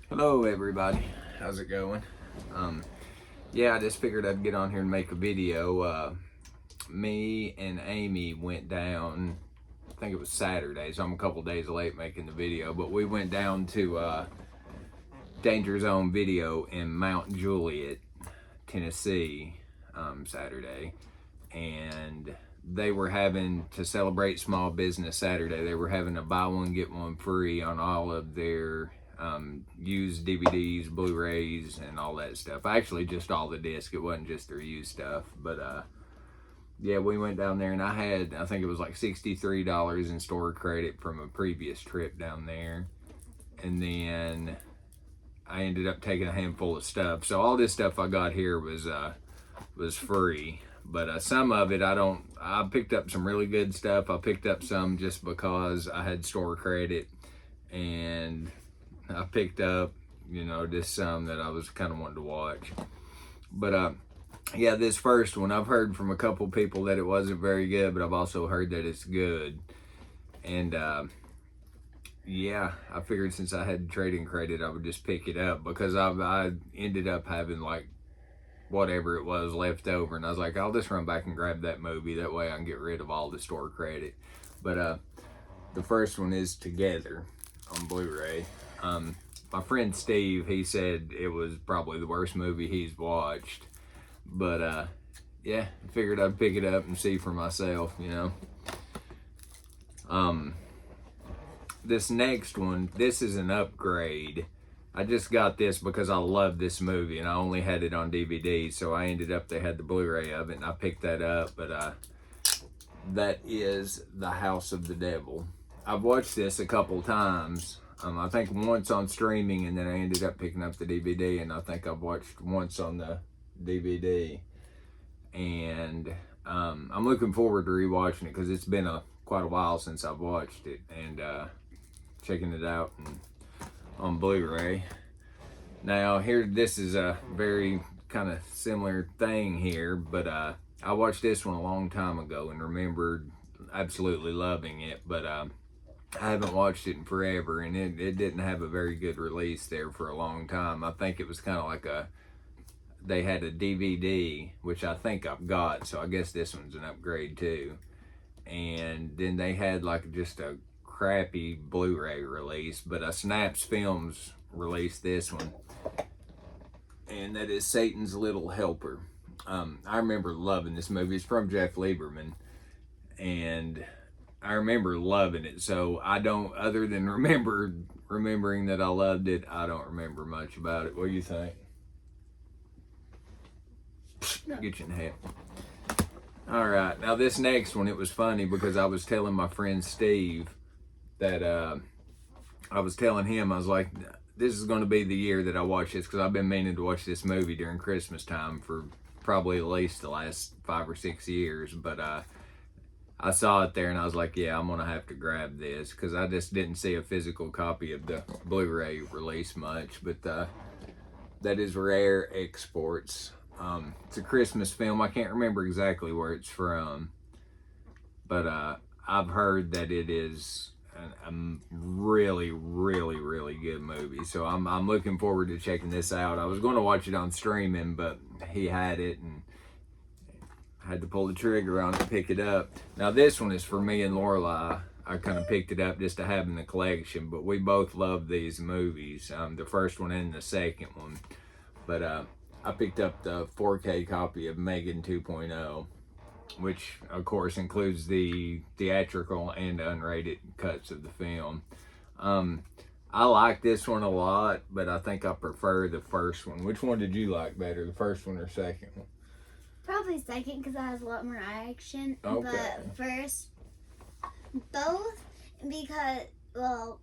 Hello everybody, how's it going? Yeah, I just figured I'd get on here and make a video. Me and Amy went down, I think it was Saturday, so I'm a couple days late making the video, but we went down to Danger Zone Video in Mount Juliet, Tennessee, Saturday, and they were having, to celebrate Small Business Saturday, they were having a buy one get one free on all of their used DVDs, Blu-rays, and all that stuff. Actually, just all the discs. It wasn't just their used stuff. But yeah, we went down there, and I think it was like $63 in store credit from a previous trip down there. And then I ended up taking a handful of stuff. So all this stuff I got here was free. But some of it I picked up some really good stuff. I picked up some just because I had store credit, and I picked up, just some that I was kind of wanting to watch. But yeah, this first one, I've heard from a couple people that it wasn't very good, but I've also heard that it's good. And yeah, I figured since I had trading credit, I would just pick it up, because I ended up having like whatever it was left over, and I was like, I'll just run back and grab that movie. That way I can get rid of all the store credit. But the first one is Together on Blu-ray. My friend Steve, he said it was probably the worst movie he's watched. But yeah, I figured I'd pick it up and see for myself, This next one, this is an upgrade. I just got this because I love this movie, and I only had it on DVD, so I ended up, they had the Blu-ray of it, and I picked that up. But that is The House of the Devil. I've watched this a couple times. I think once on streaming, and then I ended up picking up the DVD, and I think I've watched once on the DVD. And I'm looking forward to rewatching it, because it's been quite a while since I've watched it, and checking it out on Blu-ray. Now here, this is a very kind of similar thing here, but I watched this one a long time ago and remembered absolutely loving it, but I haven't watched it in forever, and it didn't have a very good release there for a long time. I think it was kind of like they had a DVD, which I think I've got, so I guess this one's an upgrade too. And then they had like just a crappy Blu-ray release, but Snaps Films released this one, and that is Satan's Little Helper. I remember loving this movie. It's from Jeff Lieberman, and I remember loving it. So I don't, other than remembering that I loved it, I don't remember much about it. What do you think? Get you in the head. All right, now this next one, it was funny because I was telling my friend Steve that I was telling him, I was like, this is going to be the year that I watch this, because I've been meaning to watch this movie during Christmas time for probably at least the last 5 or 6 years. But I saw it there, and I was like, yeah, I'm going to have to grab this, because I just didn't see a physical copy of the Blu-ray release much. But that is Rare Exports. It's a Christmas film. I can't remember exactly where it's from, but I've heard that it is a really, really, really good movie. So I'm looking forward to checking this out. I was going to watch it on streaming, but he had it, and I had to pull the trigger on it to pick it up. Now this one is for me and Lorelei. I kind of picked it up just to have in the collection, but we both love these movies, the first one and the second one. But I picked up the 4K copy of Megan 2.0, which of course includes the theatrical and unrated cuts of the film. I like this one a lot, but I think I prefer the first one. Which one did you like better, the first one or second one? Probably second, because it has a lot more action. Okay. But first, both, because, well,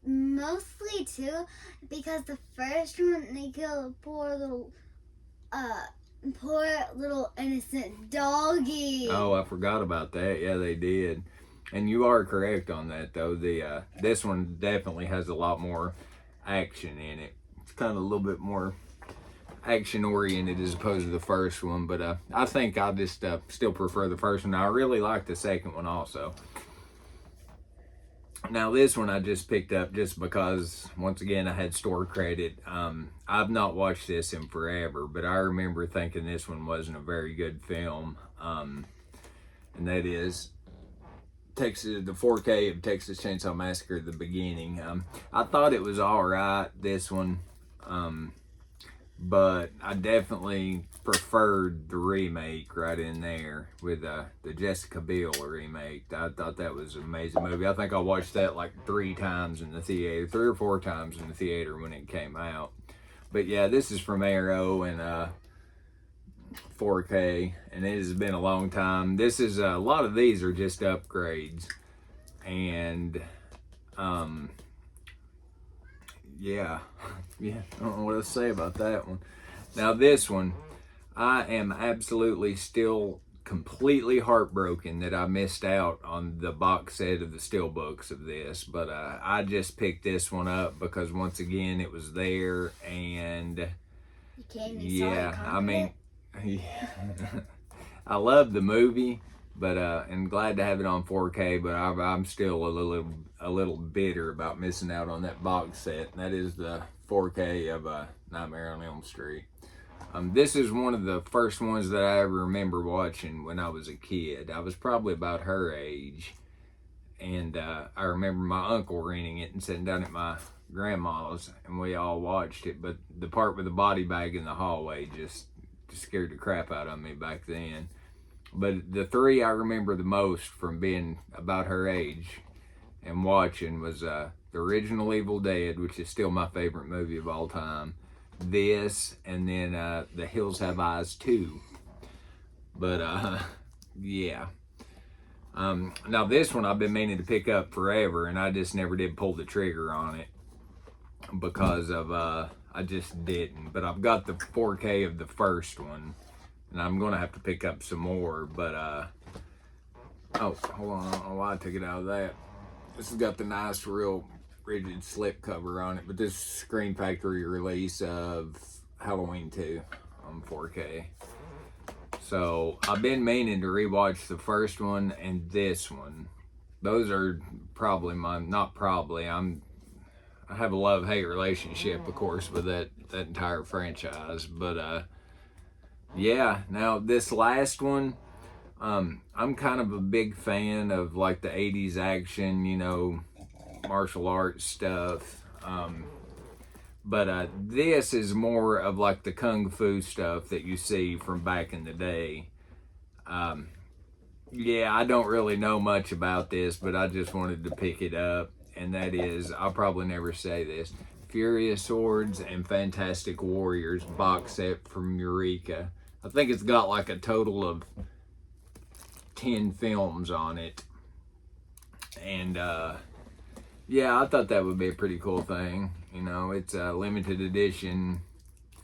mostly too, because the first one, they kill a poor little innocent doggy. Oh, I forgot about that. Yeah, they did. And you are correct on that, though. This one definitely has a lot more action in it. It's kind of a little bit more action oriented as opposed to the first one, but I think I just still prefer the first one. I really like the second one also. Now this one I just picked up just because, once again, I had store credit. I've not watched this in forever, but I remember thinking this one wasn't a very good film. And that is the 4K of Texas Chainsaw Massacre at the beginning. I thought it was all right, this one. But I definitely preferred the remake right in there with the Jessica Biel remake. I thought that was an amazing movie. I think I watched that like 3 times in the theater, 3 or 4 times in the theater when it came out. But yeah, this is from Arrow and 4K, and it has been a long time. This is a lot of these are just upgrades, and yeah, I don't know what to say about that one. Now this one, I am absolutely still completely heartbroken that I missed out on the box set of the steelbooks of this, but I just picked this one up because once again it was there, and You came and yeah, saw it, I mean, I love the movie, but and glad to have it on 4K. But I'm still a little bitter about missing out on that box set. And that is the 4K of Nightmare on Elm Street. This is one of the first ones that I ever remember watching when I was a kid. I was probably about her age, and I remember my uncle renting it and sitting down at my grandma's, and we all watched it. But the part with the body bag in the hallway just scared the crap out of me back then. But the 3 I remember the most from being about her age and watching was the original Evil Dead, which is still my favorite movie of all time. This, and then The Hills Have Eyes 2. But yeah. Now this one I've been meaning to pick up forever, and I just never did pull the trigger on it because of I just didn't. But I've got the 4K of the first one, and I'm gonna have to pick up some more. But oh, hold on, I don't know why I took it out of that. This has got the nice, real rigid slip cover on it, but this Screen Factory release of Halloween 2 on 4K. So I've been meaning to rewatch the first one and this one. Those are probably I have a love-hate relationship, of course, with that entire franchise. But yeah, now this last one, I'm kind of a big fan of like the 80s action, martial arts stuff. But this is more of like the kung fu stuff that you see from back in the day. Yeah, I don't really know much about this, but I just wanted to pick it up. And that is, I'll probably never say this, Furious Swords and Fantastic Warriors box set from Eureka. I think it's got like a total of 10 films on it. And yeah, I thought that would be a pretty cool thing. It's a limited edition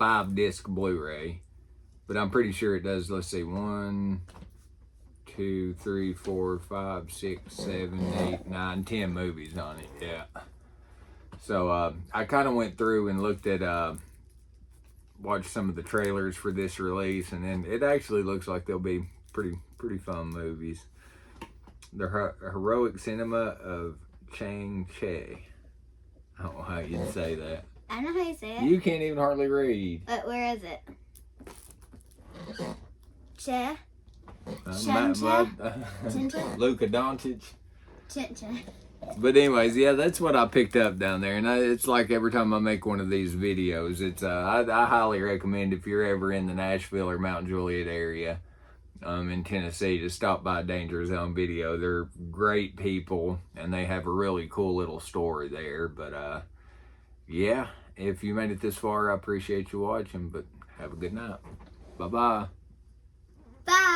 5-disc Blu-ray. But I'm pretty sure it does, let's see, 1, 2, 3, 4, 5, 6, 7, 8, 9, 10 movies on it. Yeah. So I kind of went through and looked at, watched some of the trailers for this release, and then it actually looks like they'll be pretty fun movies. The Heroic Cinema of Chang Che. I don't know how you'd say that. I know how you say it. You can't even hardly read. But where is it? Che? Luka Doncic. Che. But anyways, yeah, that's what I picked up down there, and it's like every time I make one of these videos, it's I highly recommend if you're ever in the Nashville or Mount Juliet area, in Tennessee, to stop by Danger Zone Video. They're great people, and they have a really cool little story there. But yeah, if you made it this far, I appreciate you watching. But have a good night. Bye-bye. Bye.